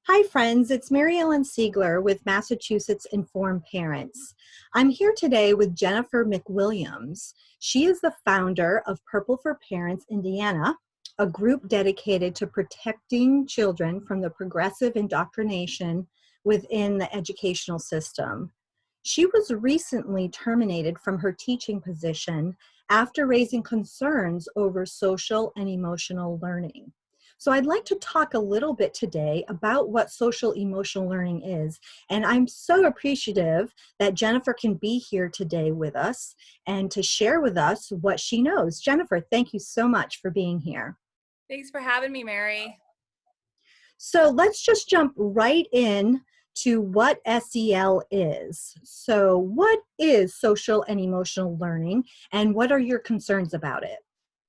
Hi, friends. It's Mary Ellen Siegler with Massachusetts Informed Parents. I'm here today with Jennifer McWilliams. She is the founder of Purple for Parents Indiana, a group dedicated to protecting children from the progressive indoctrination within the educational system. She was recently terminated from her teaching position after raising concerns over social and emotional learning. So I'd like to talk a little bit today about what social emotional learning is. And I'm so appreciative that Jennifer can be here today with us and to share with us what she knows. Jennifer, thank you so much for being here. Thanks for having me, Mary. So let's just jump right in to what SEL is. So what is social and emotional learning, and what are your concerns about it?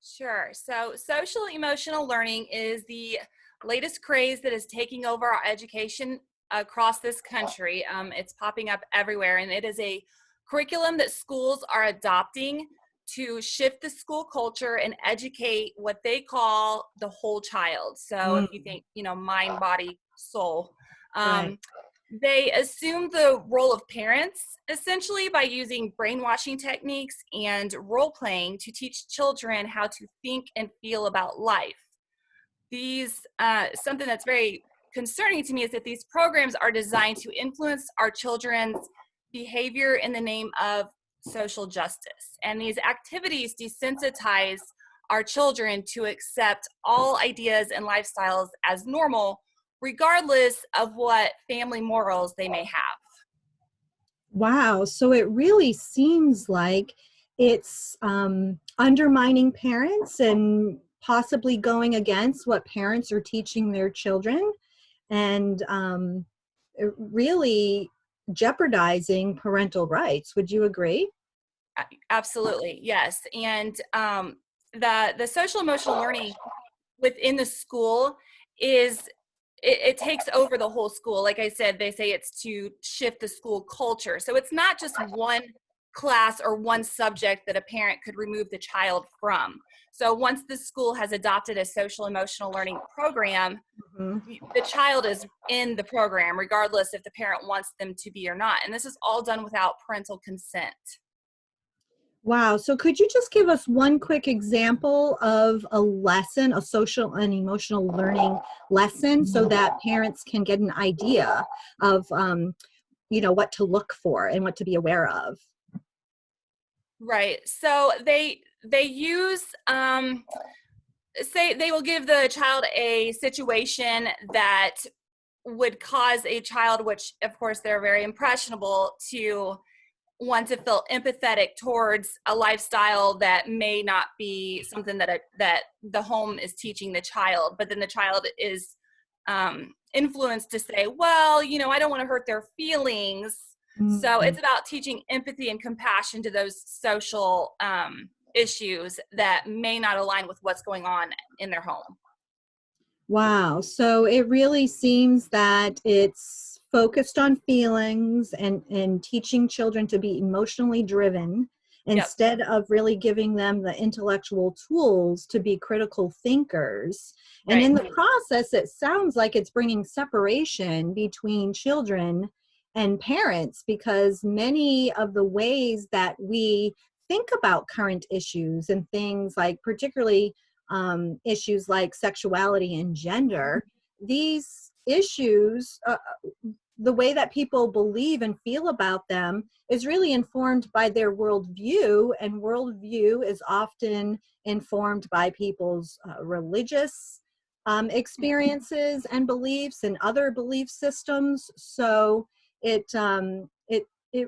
Sure. So social emotional learning is the latest craze that is taking over our education across this country. It's popping up everywhere, and it is a curriculum that schools are adopting to shift the school culture and educate what they call the whole child. So if you think, mind, body, soul, Right. um, they assume the role of parents essentially by using brainwashing techniques and role playing to teach children how to think and feel about life. Something that's very concerning to me is that these programs are designed to influence our children's behavior in the name of social justice. And these activities desensitize our children to accept all ideas and lifestyles as normal, regardless of what family morals they may have. Wow. So it really seems like it's undermining parents and possibly going against what parents are teaching their children, and really jeopardizing parental rights. Would you agree? Absolutely, yes. And the social emotional learning within the school is it takes over the whole school. Like I said, they say it's to shift the school culture. So it's not just one class or one subject that a parent could remove the child from. So once the school has adopted a social emotional learning program, Mhm. the child is in the program regardless if the parent wants them to be or not. And this is all done without parental consent. Wow. So could you just give us one quick example of a lesson, a social and emotional learning lesson, so that parents can get an idea of, what to look for and what to be aware of? Right. So they use say they will give the child a situation that would cause a child, which of course they're very impressionable, to want to feel empathetic towards a lifestyle that may not be something that the home is teaching the child, but then the child is influenced to say, well, I don't want to hurt their feelings. So Mhm. it's about teaching empathy and compassion to those social issues that may not align with what's going on in their home. Wow. So it really seems that it's focused on feelings and teaching children to be emotionally driven Yep. instead of really giving them the intellectual tools to be critical thinkers. And Right. in the process, it sounds like it's bringing separation between children and parents, because many of the ways that we think about current issues and things like, particularly issues like sexuality and gender, these issues, the way that people believe and feel about them is really informed by their worldview, and worldview is often informed by people's religious experiences and beliefs and other belief systems. So it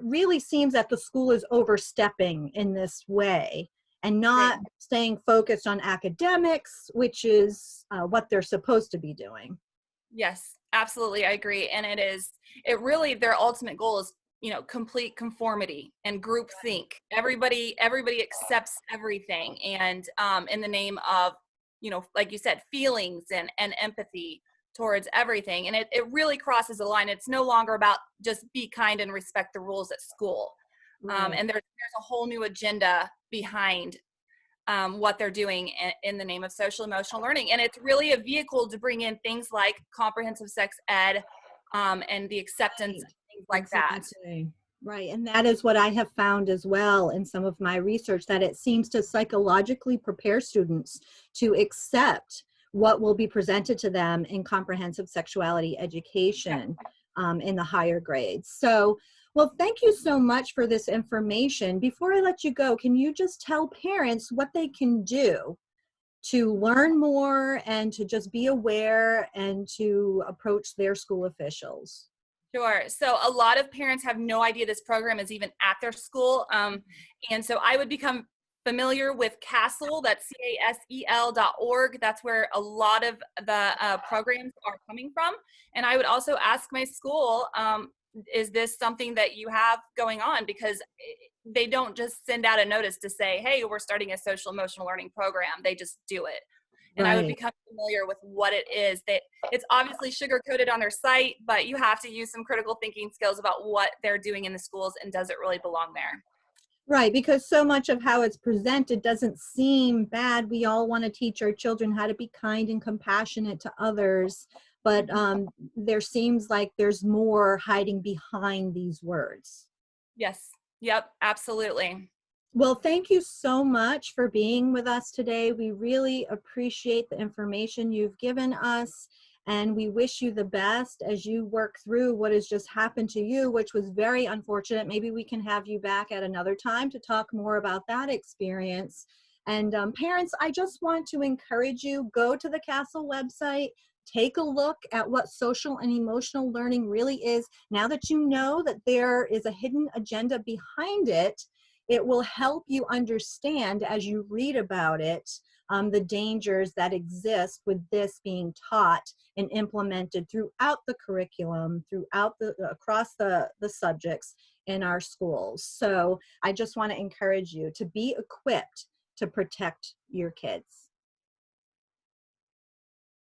really seems that the school is overstepping in this way and Right. not staying focused on academics, which is what they're supposed to be doing. Yes, absolutely. I agree. And it really, their ultimate goal is, complete conformity and group think. Everybody accepts everything. And in the name of, like you said, feelings and empathy towards everything. And it really crosses a line. It's no longer about just be kind and respect the rules at school. Right. And there's a whole new agenda behind what they're doing in the name of social emotional learning. And it's really a vehicle to bring in things like comprehensive sex ed and the acceptance, things like that. Exactly. Right. And that is what I have found as well in some of my research, that it seems to psychologically prepare students to accept what will be presented to them in comprehensive sexuality education in the higher grades. So, well, thank you so much for this information. Before I let you go, can you just tell parents what they can do to learn more and to just be aware and to approach their school officials? Sure. So a lot of parents have no idea this program is even at their school. And so I would become familiar with CASEL, that's CASEL.org. That's where a lot of the programs are coming from. And I would also ask my school, is this something that you have going on? Because they don't just send out a notice to say, hey, we're starting a social emotional learning program. They just do it. And I would become familiar with what it is. It's obviously sugar-coated on their site, but you have to use some critical thinking skills about what they're doing in the schools and does it really belong there. Right, because so much of how it's presented doesn't seem bad. We all want to teach our children how to be kind and compassionate to others, but there seems like there's more hiding behind these words. Yes. Yep. Absolutely. Well, thank you so much for being with us today. We really appreciate the information you've given us, and we wish you the best as you work through what has just happened to you, which was very unfortunate. Maybe we can have you back at another time to talk more about that experience. And parents, I just want to encourage you, go to the CASEL website, take a look at what social and emotional learning really is. Now that you know that there is a hidden agenda behind it, it will help you understand as you read about it the dangers that exist with this being taught and implemented throughout the curriculum, across the subjects in our schools. So I just want to encourage you to be equipped to protect your kids.